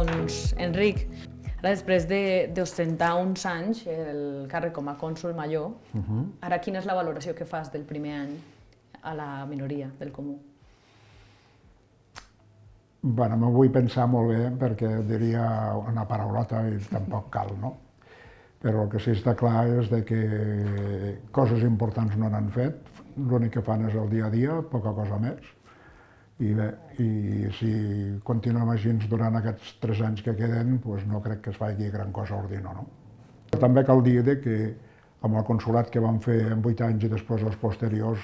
Doncs, Enric, ara després d'ostentar uns anys el càrrec com a cònsol major, ara quina és la valoració que fas del primer any a la minoria del Comú? Bueno, m'ho vull pensar molt bé perquè diria una paraulota i tampoc cal, no? Però el que sí està clar és que coses importants no n'han fet, l'únic que fan és el dia a dia, poca cosa més. I bé, i si continuem així durant aquests 3 anys que queden, doncs no crec que es faci gran cosa a Ordino, no? També cal dir que amb el consolat que vam fer en 8 anys i després els posteriors,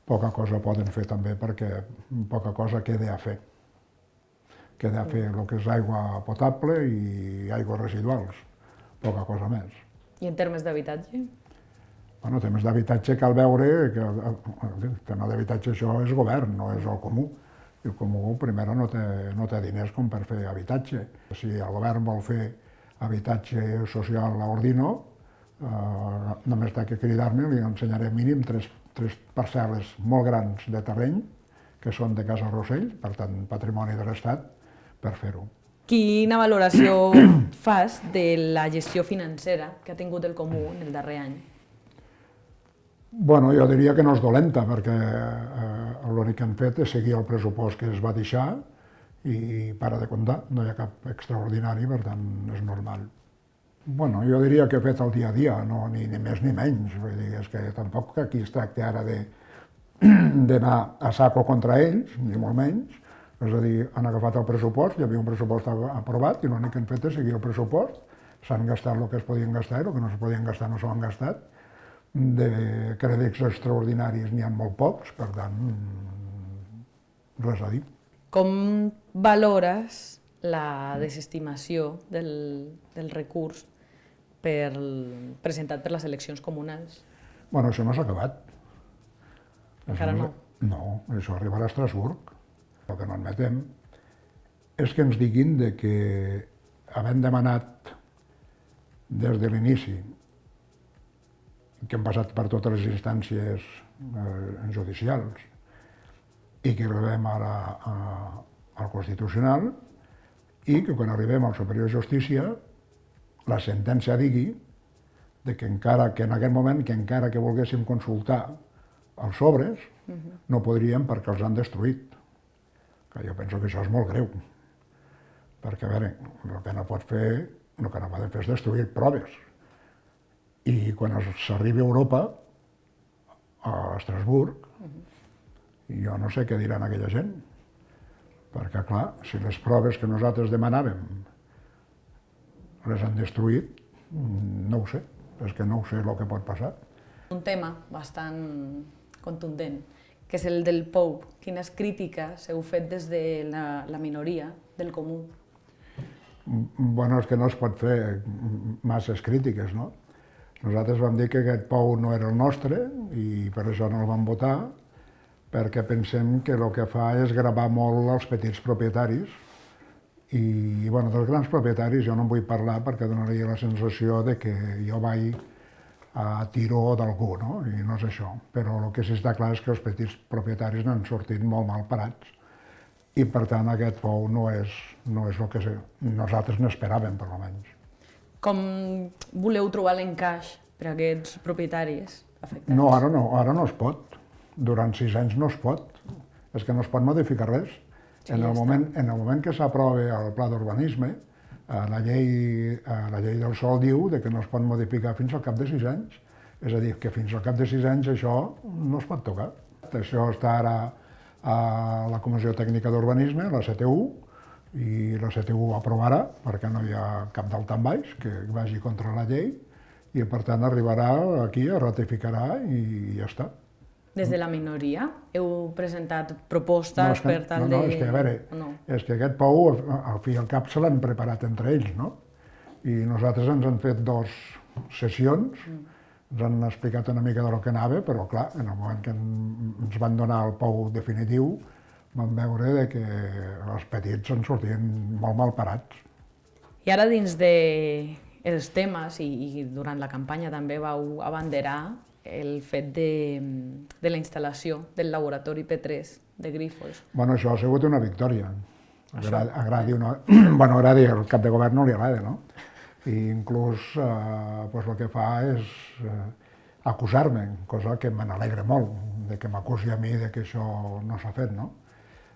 poca cosa poden fer també perquè poca cosa queda a fer. Queda a fer el que és aigua potable i aigües residuals, poca cosa més. I en termes d'habitatge? Bueno, en termes d'habitatge cal veure que el tema d'habitatge això és govern, no és el Comú. I el Comú, primer, no té diners com per fer habitatge. Si el govern vol fer habitatge social a Ordino, només té que cridar-me, li ensenyaré mínim 3 parcel·les molt grans de terreny, que són de Casa Rossell, per tant, patrimoni de l'Estat, per fer-ho. Quina valoració fas de la gestió financera que ha tingut el Comú en el darrer any? Bueno, jo diria que no és dolenta, perquè l'únic que han fet és seguir el pressupost que es va deixar i para de comptar, no hi ha cap extraordinari, per tant, és normal. Bueno, jo diria que he fet el dia a dia, no, ni més ni menys. Vull dir, és que tampoc aquí es tracta ara d'anar a saco contra ells, ni molt menys. És a dir, han agafat el pressupost, hi havia un pressupost aprovat i l'únic que han fet és seguir el pressupost. S'han gastat el que es podien gastar i el que no es podien gastar no s'ho han gastat. De crèdits extraordinaris n'hi ha molt pocs, per tant, res a dir. Com valores la desestimació del recurs presentat per les eleccions comunals? Bueno, això no s'ha acabat. Encara no? No, això arribarà a Estrasburg. El que no admetem és que ens diguin que, havent demanat des de l'inici, que hem passat per totes les instàncies judicials i que arribem ara al Constitucional i que quan arribem al Superior de Justícia la sentència digui que encara que en aquest moment que encara que volguéssim consultar els sobres no podríem perquè els han destruït. Jo penso que això és molt greu, perquè a veure, el que no poden fer és destruir proves. I quan s'arribi a Europa, a Estrasburg, jo no sé què diran aquella gent, perquè clar, si les proves que nosaltres demanàvem les han destruït, no ho sé, és que no ho sé el que pot passar. Un tema bastant contundent, que és el del POU. Quines crítiques heu fet des de la minoria del Comú? Bueno, és que no es pot fer masses crítiques, no? Nosaltres vam dir que aquest POU no era el nostre i per això no el vam votar, perquè pensem que el que fa és gravar molt els petits propietaris i, bueno, dels grans propietaris jo no en vull parlar perquè donaria la sensació de que jo vaig a tiró d'algú, no? I no és això. Però el que sí està clar és que els petits propietaris n'han sortit molt mal parats i, per tant, aquest POU no és el que nosaltres n'esperàvem, per almenys. Com voleu trobar l'encaix per a aquests propietaris afectats? No, ara no es pot. Durant 6 anys no es pot. És que no es pot modificar res. En el moment que s'aprova el pla d'urbanisme, la llei del sòl diu que no es pot modificar fins al cap de 6 anys. És a dir, que fins al cap de 6 anys això no es pot tocar. Això està ara a la Comissió Tècnica d'Urbanisme, la CTU, i la CTU ho aprovarà, perquè no hi ha cap dalt en baix que vagi contra la llei, i per tant arribarà aquí, es ratificarà i ja està. Des de la minoria heu presentat propostes per tal de... No, és que a veure, és que aquest POU al fi i al cap se l'han preparat entre ells, no? I nosaltres ens han fet 2 sessions, ens han explicat una mica del que anava, però clar, en el moment que ens van donar el POU definitiu vam veure que els petits en sortien molt mal parats. I ara dins dels temes i durant la campanya també vau abanderar el fet de la instal·lació del laboratori P3 de Grífols. Bueno, això ha sigut una victòria. Agradi o no... Bueno, agradi, el cap de govern no li agrada, no? I inclús el que fa és acusar-me, cosa que me n'alegra molt, de que m'acusi a mi de que això no s'ha fet, no?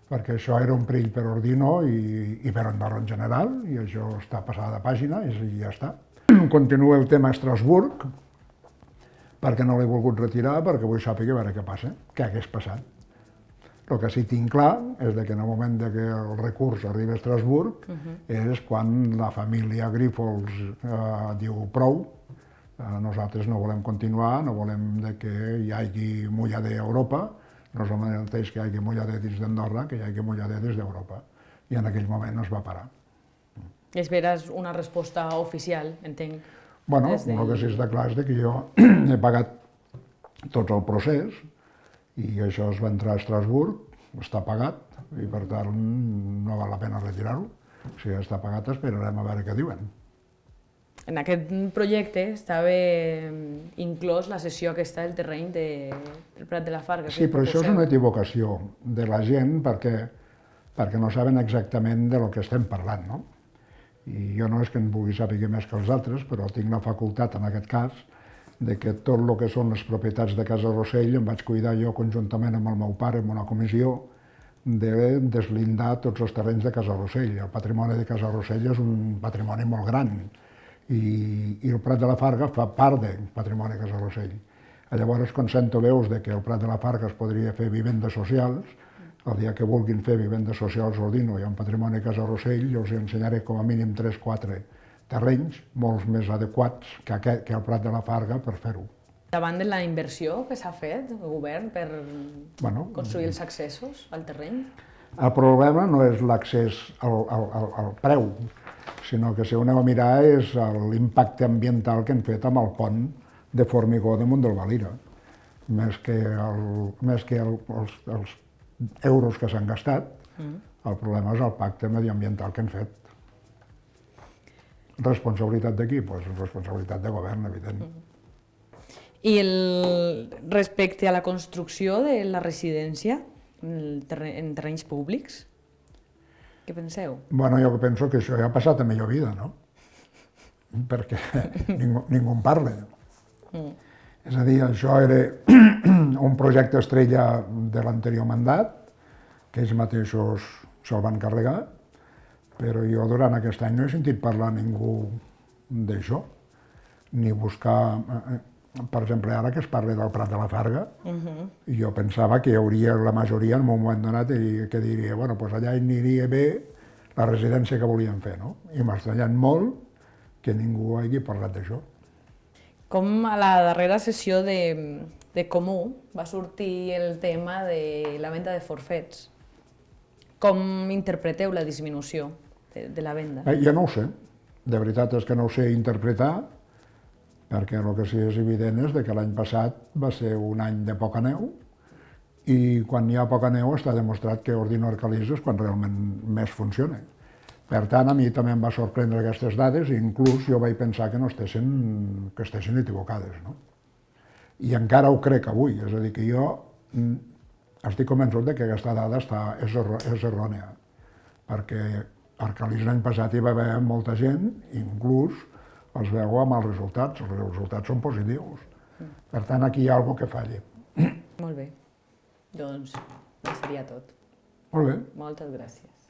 Perquè això era un perill per Ordino i per Andorra en general, i això està passada de pàgina i ja està. Continua el tema Estrasburg, perquè no l'he volgut retirar, perquè vull saber a veure què passa, què hagués passat. El que sí que tinc clar és que en el moment que el recurs arriba a Estrasburg és quan la família Grífols diu prou, nosaltres no volem continuar, no volem que hi hagi mullada a Europa, no és el mateix que hi hagi mullada dins d'Andorra que hi hagi mullada des d'Europa. I en aquell moment es va parar. I esperes una resposta oficial, entenc. Bueno, el que sí està clar és que jo he pagat tot el procés i això es va entrar a Estrasburg, està pagat i per tant no val la pena retirar-ho. Si està pagat esperarem a veure què diuen. En aquest projecte estava inclòs la cessió aquesta del terreny del Prat de la Farga. Sí, però això és una equivocació de la gent perquè no saben exactament de lo que estem parlant, no? I jo no és que en vulgui saber més que els altres, però tinc la facultat, en aquest cas, de que tot el que són les propietats de Casa Rossell em vaig cuidar jo conjuntament amb el meu pare en una comissió de deslindar tots els terrenys de Casa Rossell. El patrimoni de Casa Rossell és un patrimoni molt gran i el Prat de la Farga fa part del patrimoni de Casa Rossell. Llavors, quan sento veus que el Prat de la Farga es podria fer vivendes socials, el dia que vulguin fer vivendes socials a Ordino i un patrimoni a Casa Rossell, jo els ensenyaré com a mínim 3-4 terrenys molt més adequats que el Prat de la Farga per fer-ho. Davant de la inversió que s'ha fet el govern per construir els accessos al terreny? El problema no és l'accés al preu, sinó que si ho aneu a mirar és l'impacte ambiental que han fet amb el pont de formigó damunt del Valira. Més que els euros que s'han gastat, el problema és el pacte medioambiental que han fet. Responsabilitat d'aquí? Doncs responsabilitat de govern, evident. I respecte a la construcció de la residència en terrenys públics, què penseu? Bueno, jo penso que això ja ha passat a millor vida, no? Perquè ningú en parla. És a dir, això era un projecte estrella de l'anterior mandat, que ells mateixos se'l van carregar, però jo durant aquest any no he sentit parlar a ningú d'això, ni buscar... Per exemple, ara que es parla del Prat de la Farga, jo pensava que hi hauria la majoria en un moment donat que diria, bueno, doncs allà aniria bé la residència que volien fer, no? I m'ha estranyat molt que ningú hagi parlat d'això. Com a la darrera sessió de Comú va sortir el tema de la venda de forfets. Com interpreteu la disminució de la venda? Jo no ho sé. De veritat és que no ho sé interpretar, perquè el que sí és evident és que l'any passat va ser un any de poca neu i quan hi ha poca neu està demostrat que Ordino Arcalís és quan realment més funciona. Per tant, a mi també em va sorprendre aquestes dades i inclús jo vaig pensar que estessin equivocades, no? I encara ho crec avui, és a dir, que jo estic convençut que aquesta dada és errònia, perquè a Arcalís l'any passat hi va haver molta gent, inclús els veu amb els resultats són positius. Per tant, aquí hi ha alguna cosa que falla. Molt bé, doncs seria tot. Molt bé. Moltes gràcies.